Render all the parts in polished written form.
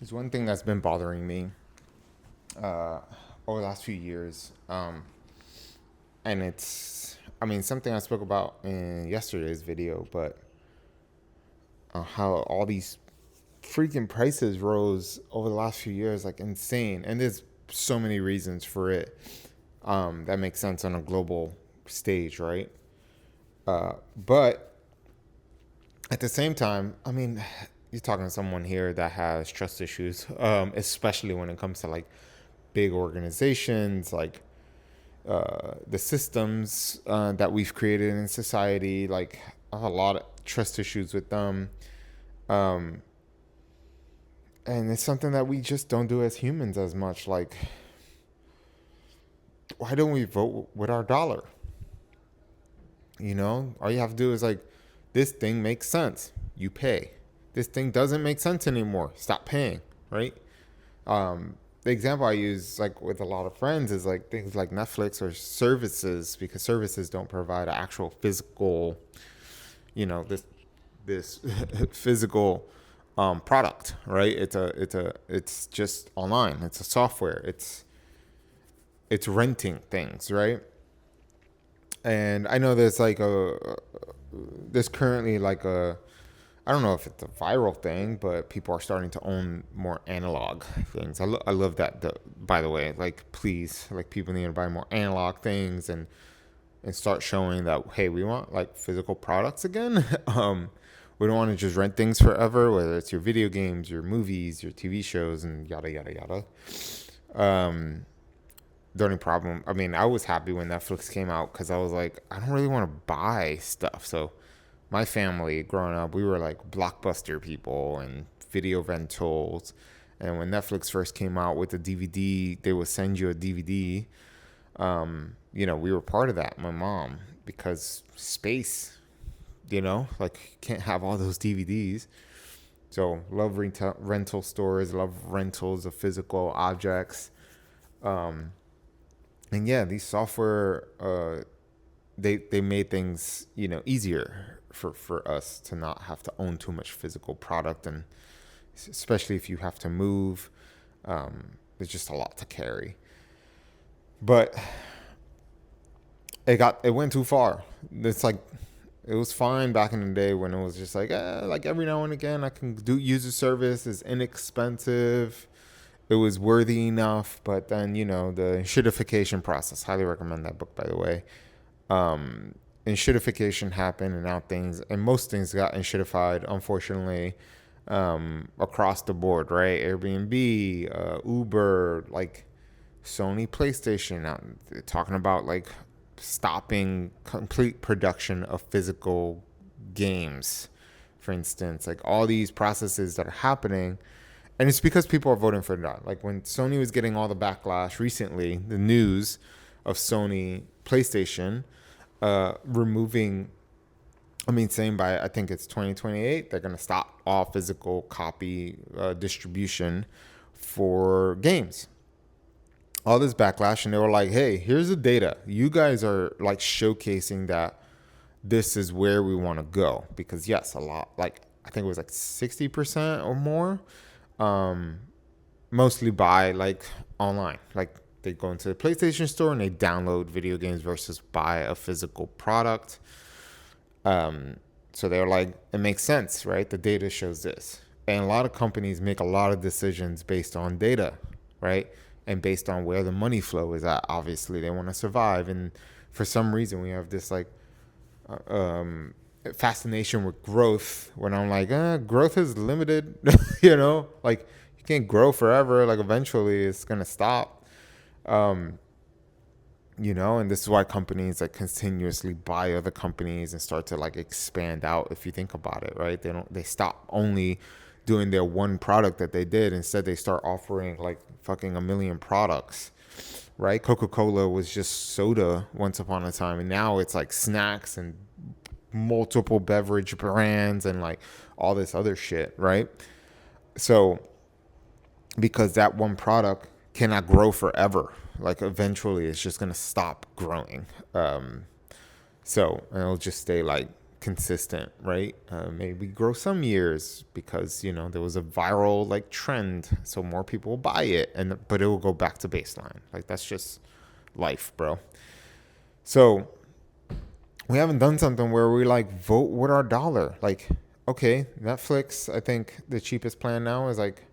There's one thing that's been bothering me uh, over the last few years, and something I spoke about in yesterday's video, but how all these freaking prices rose over the last few years, like insane, and there's so many reasons for it that makes sense on a global stage, right? But at the same time, you're talking to someone here that has trust issues, especially when it comes to like big organizations, like the systems that we've created in society. Like, I have a lot of trust issues with them. Um, and it's something that we just don't do as humans as much. Like, why don't we vote with our dollar? All you have to do is like, this thing makes sense. You pay. This thing doesn't make sense anymore. Stop paying, right? The example I use like with a lot of friends is like things like Netflix or services, because services don't provide an actual physical, this physical product, right? It's just online. It's a software. It's renting things, right? And I know there's currently like I don't know if it's a viral thing, but people are starting to own more analog things. I love that, by the way. Like, please, like, people need to buy more analog things and start showing that, hey, we want like physical products again. We don't want to just rent things forever, whether it's your video games, your movies, your TV shows, and yada yada yada. Um, the only problem, I was happy when Netflix came out because I was like, I don't really want to buy stuff. So my family growing up, we were like Blockbuster people and video rentals. And when Netflix first came out with the DVD, they would send you a DVD. We were part of that, my mom, because space, like, you can't have all those DVDs. So love rental stores, love rentals of physical objects. And yeah, these software, they made things, easier for us to not have to own too much physical product, and especially if you have to move, there's just a lot to carry. But it went too far. It's like, it was fine back in the day when it was just like every now and again I can use a service. It's inexpensive. It was worthy enough. But then, the enshittification process, highly recommend that book, by the way. Enshittification happened, and now most things got enshittified, unfortunately, across the board, right? Airbnb, Uber, like Sony PlayStation, now they're talking about like stopping complete production of physical games, for instance. Like, all these processes that are happening, and it's because people are voting for that. Like, when Sony was getting all the backlash recently, the news of Sony PlayStation removing, saying by, I think it's 2028, they're going to stop all physical copy distribution for games. All this backlash, and they were like, hey, here's the data. You guys are like showcasing that this is where we want to go. Because yes, a lot, like, I think it was like 60% or more, mostly buy like online. Like, they go into the PlayStation store and they download video games versus buy a physical product. So they're like, it makes sense, right? The data shows this. And a lot of companies make a lot of decisions based on data, right? And based on where the money flow is at. Obviously, they want to survive. And for some reason, we have this like fascination with growth, when I'm like, growth is limited. Like, you can't grow forever. Like, eventually it's going to stop. And this is why companies like continuously buy other companies and start to like expand out. If you think about it, right? They stop only doing their one product that they did. Instead, they start offering like fucking a million products, right? Coca-Cola was just soda once upon a time, and now it's like snacks and multiple beverage brands and like all this other shit, right? So, because that one product cannot grow forever, like, eventually it's just gonna stop growing. So, and it'll just stay like consistent, right? Maybe grow some years because, you know, there was a viral like trend, so more people will buy it, but it will go back to baseline. Like that's just life, bro. So we haven't done something where we like vote with our dollar. Like, okay, Netflix, I think the cheapest plan now is like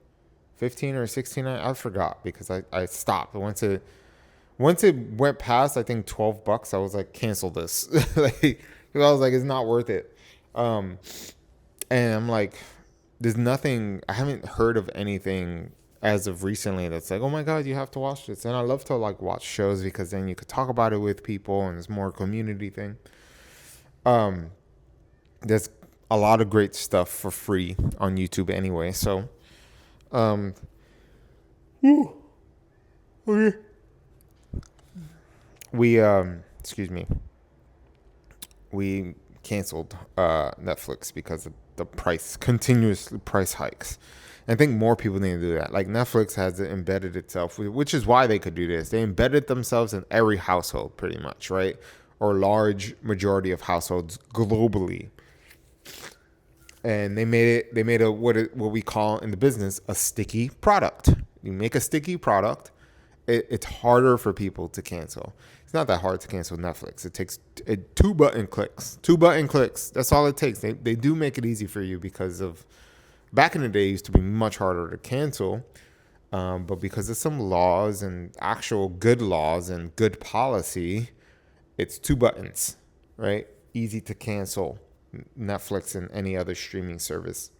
15 or 16. I forgot because I stopped. Once it went past, I think $12, I was like, cancel this. Like, because I was like, it's not worth it. Um, and I'm like, there's nothing. I haven't heard of anything as of recently that's like, oh my god, you have to watch this. And I love to like watch shows because then you could talk about it with people and it's more a community thing. Um, there's a lot of great stuff for free on YouTube anyway. So, um, okay. We excuse me, we canceled Netflix because of the continuously price hikes. I think more people need to do that. Like Netflix has embedded itself, which is why they could do this. They embedded themselves in every household, pretty much, right? Or large majority of households globally, and they made a what we call in the business a sticky product. You make a sticky product, it's harder for people to cancel. It's not that hard to cancel Netflix. It takes two button clicks. Two button clicks. That's all it takes. They do make it easy for you because of back in the day it used to be much harder to cancel. But because of some laws and actual good laws and good policy, it's two buttons, right? Easy to cancel Netflix and any other streaming service.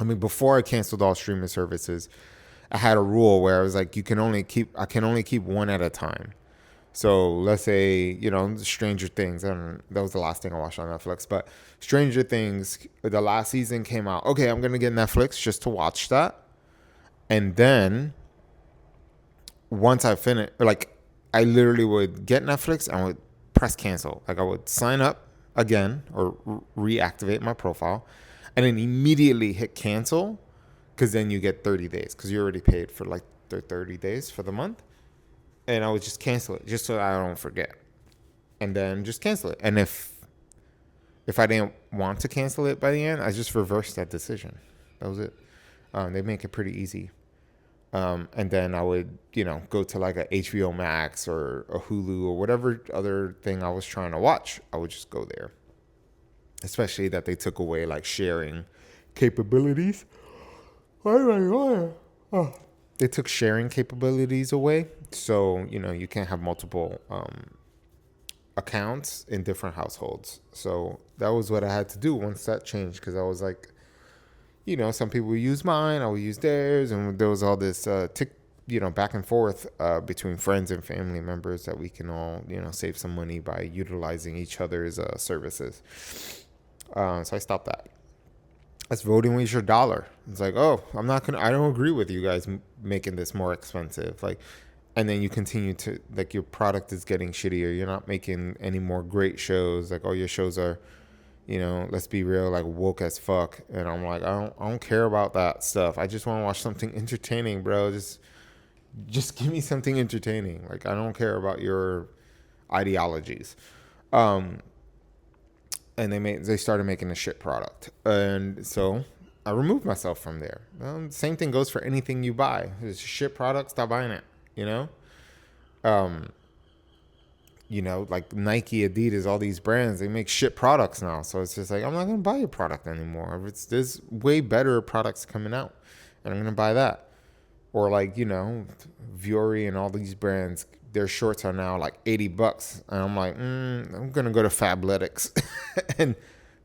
I mean, before I canceled all streaming services, I had a rule where I was like, I can only keep one at a time. So let's say, you know, Stranger Things, and that was the last thing I watched on Netflix, but Stranger Things, the last season came out. Okay, I'm going to get Netflix just to watch that. And then once I finish, like I literally would get Netflix and would press cancel. Like I would sign up again or reactivate my profile and then immediately hit cancel because then you get 30 days because you already paid for like the 30 days for the month. And I would just cancel it just so I don't forget. And then just cancel it. And if I didn't want to cancel it by the end, I just reversed that decision. That was it. They make it pretty easy. And then I would, you know, go to like a HBO Max or a Hulu or whatever other thing I was trying to watch. I would just go there. Especially that they took away like sharing capabilities. Oh. They took sharing capabilities away. So, you know, you can't have multiple accounts in different households. So that was what I had to do once that changed because I was like, you know, some people would use mine, I would use theirs, and there was all this back and forth between friends and family members that we can all, you know, save some money by utilizing each other's services. So I stopped that. That's voting with your dollar. It's like, oh, I don't agree with you guys making this more expensive. Like, and then you continue to, like, your product is getting shittier. You're not making any more great shows. Like, all your shows are, you know, let's be real, like woke as fuck. And I'm like, I don't care about that stuff. I just want to watch something entertaining, bro. Just give me something entertaining. Like, I don't care about your ideologies. And they started making a shit product. And so I removed myself from there. Same thing goes for anything you buy. It's a shit product, stop buying it, you know? Like Nike, Adidas, all these brands, they make shit products now. So it's just like, I'm not going to buy your product anymore. There's way better products coming out, and I'm going to buy that. Or like, you know, Vuori and all these brands, their shorts are now like $80. And I'm like, I'm going to go to Fabletics and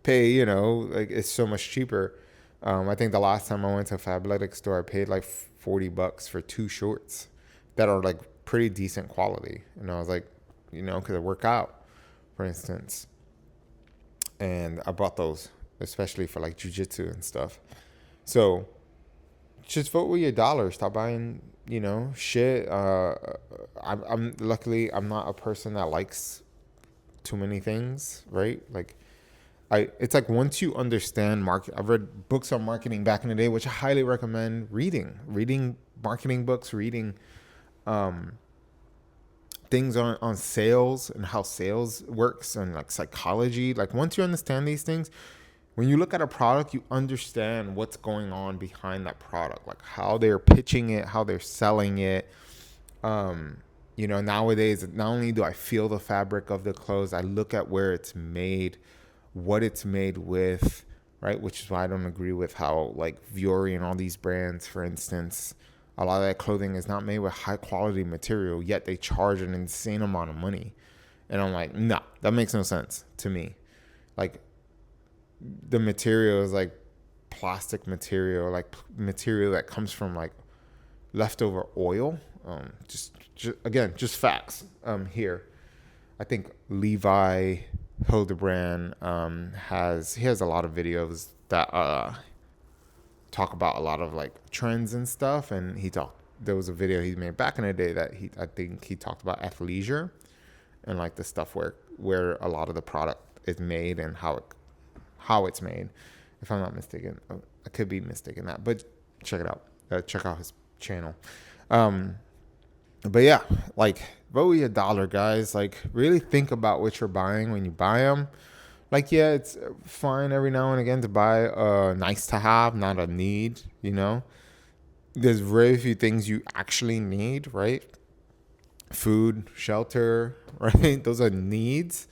pay, you know, like it's so much cheaper. I think the last time I went to a Fabletics store, I paid like $40 for 2 shorts that are like pretty decent quality. And I was like, you know, because I work out, for instance. And I bought those, especially for like jujitsu and stuff. So just vote with your dollar. Stop buying, you know, shit. I'm luckily I'm not a person that likes too many things, right? Like it's like once you understand I've read books on marketing back in the day, which I highly recommend reading marketing books, reading things on sales and how sales works and like psychology. Like once you understand these things, when you look at a product, you understand what's going on behind that product, like how they're pitching it, how they're selling it. Nowadays, not only do I feel the fabric of the clothes, I look at where it's made, what it's made with, right? Which is why I don't agree with how like Vuori and all these brands, for instance, a lot of that clothing is not made with high quality material, yet they charge an insane amount of money. And I'm like, nah, that makes no sense to me. Like the material is like plastic material, like material that comes from like leftover oil. Just facts. Here, I think Levi Hildebrand has a lot of videos that talk about a lot of like trends and stuff. And there was a video he made back in the day that I think he talked about athleisure and like the stuff where a lot of the product is made and how it's made. If I'm not mistaken, I could be mistaken that, but check it out. Check out his channel. But yeah, like vote with $1, guys. Like really think about what you're buying when you buy them. Like, yeah, it's fine every now and again to buy nice to have, not a need, There's very few things you actually need, right? Food, shelter, right? Those are needs.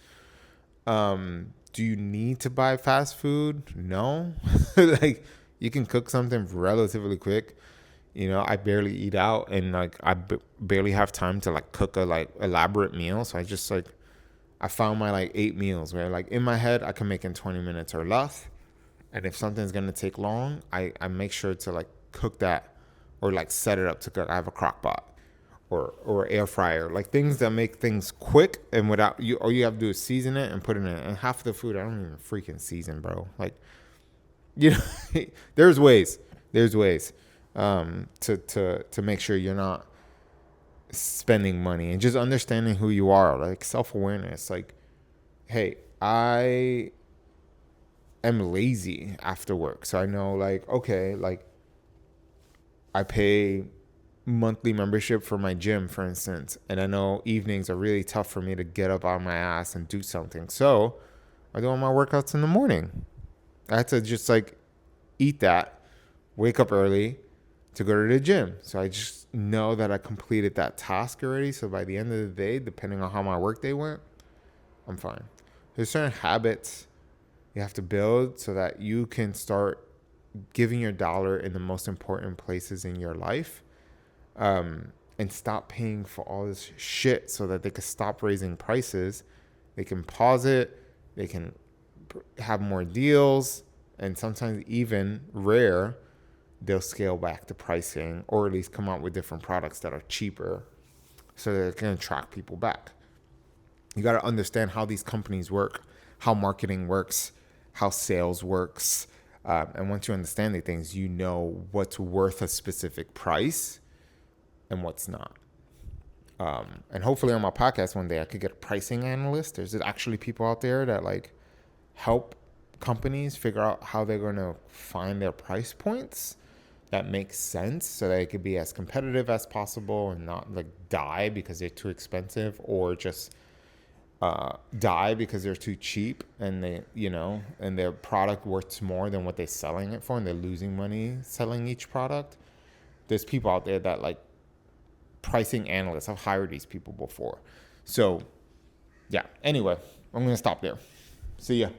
Do you need to buy fast food? No. Like, you can cook something relatively quick. I barely eat out, and like barely have time to like cook a like elaborate meal. So I found my like 8 meals where like in my head I can make in 20 minutes or less. And if something's gonna take long, I make sure to like cook that or like set it up to cook. I have a crock pot or air fryer, like things that make things quick and without you. All you have to do is season it and put it in. And half of the food I don't even freaking season, bro. Like, there's ways. To make sure you're not spending money and just understanding who you are, like self-awareness. Like, hey, I am lazy after work, so I know like, okay, like I pay monthly membership for my gym, for instance, and I know evenings are really tough for me to get up on my ass and do something, so I do all my workouts in the morning. I have to just like eat that, wake up early to go to the gym. So I just know that I completed that task already. So by the end of the day, depending on how my work day went, I'm fine. There's certain habits you have to build so that you can start giving your dollar in the most important places in your life, and stop paying for all this shit so that they can stop raising prices. They can pause it. They can have more deals. And sometimes even rare, they'll scale back the pricing or at least come out with different products that are cheaper so that it can attract people back. You got to understand how these companies work, how marketing works, how sales works. And once you understand these things, you know what's worth a specific price and what's not. And hopefully on my podcast one day, I could get a pricing analyst. There's actually people out there that like help companies figure out how they're going to find their price points that makes sense so that it could be as competitive as possible and not like die because they're too expensive or just die because they're too cheap and and their product worth more than what they're selling it for and they're losing money selling each product. There's people out there that like pricing analysts. I've hired these people before. So yeah, anyway, I'm going to stop there. See ya.